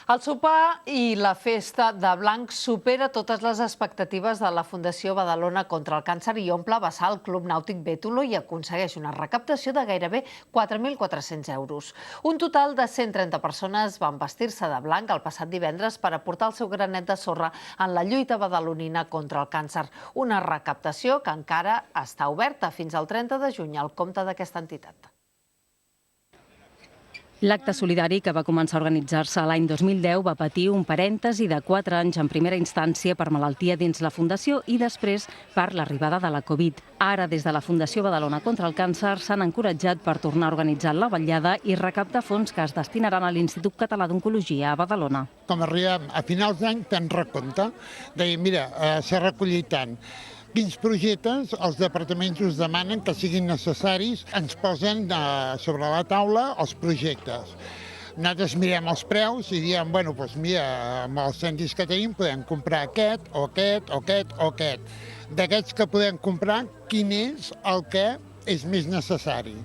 El sopar i la festa de blanc supera totes les expectatives de la Fundació Badalona contra el Càncer i omple vessar el Club Nàutic Bétolo i aconsegueix una recaptació de gairebé 4.400 euros. Un total de 130 persones van vestir-se de blanc el passat divendres per aportar el seu granet de sorra en la lluita badalonina contra el càncer. Una recaptació que encara està oberta fins al 30 de juny al compte d'aquesta entitat. L'acte solidari, que va començar a organitzar-se l'any 2010, va patir un parèntesi de 4 anys en primera instància per malaltia dins la Fundació i després per l'arribada de la Covid. Ara, des de la Fundació Badalona contra el Càncer, s'han encoratjat per tornar a organitzar la vetllada i recaptar fons que es destinaran a l'Institut Català d'Oncologia a Badalona. Com arribem a finals d'any, fem recompte. Deia, mira, s'ha recollit tant. Quins projectes els departaments us demanen que siguin necessaris, ens posen sobre la taula els projectes. Nosaltres mirem els preus i diem, bueno, doncs mira, amb els cèntims que tenim podem comprar aquest, o aquest, o aquest, o aquest. D'aquests que podem comprar, quin és el que és més necessari?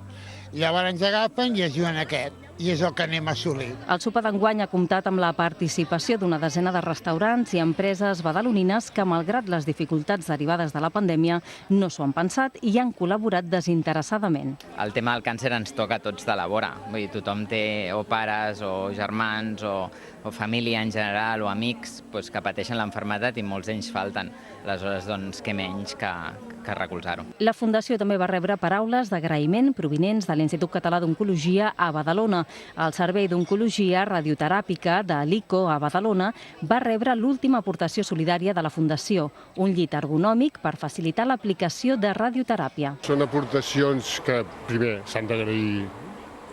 Llavors ens agafen i es diuen aquest, i és el que anem a assolir. El sopar d'enguany ha comptat amb la participació d'una desena de restaurants i empreses badalonines que, malgrat les dificultats derivades de la pandèmia, no s'ho han pensat i han col·laborat desinteressadament. El tema del càncer ens toca a tots de la vora. Vull dir, tothom té o pares o germans o família en general o amics que pateixen l'enfermetat i molts d'ells falten. Aleshores, doncs, què menys que recolzar-ho. La Fundació també va rebre paraules d'agraïment provinents de l'Institut Català d'Oncologia a Badalona. El Servei d'Oncologia Radioteràpica de l'ICO a Badalona va rebre l'última aportació solidària de la Fundació, un llit ergonòmic per facilitar l'aplicació de radioteràpia. Són aportacions que, primer, s'han d'agrair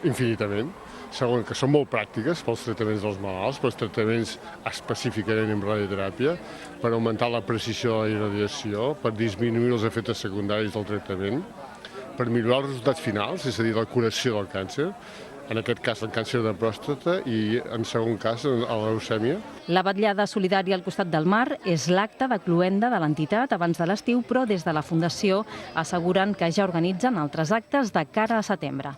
infinitament. Segon, que són molt pràctiques pels tractaments dels malalts, pels tractaments específicament en radioteràpia, per augmentar la precisió de la irradiació, per disminuir els efectes secundaris del tractament, per millorar els resultats finals, és a dir, la curació del càncer, en aquest cas el càncer de pròstata i, en segon cas, la leucèmia. La vetllada solidària al costat del mar és l'acte de cloenda de l'entitat abans de l'estiu, però des de la Fundació asseguren que ja organitzen altres actes de cara a setembre.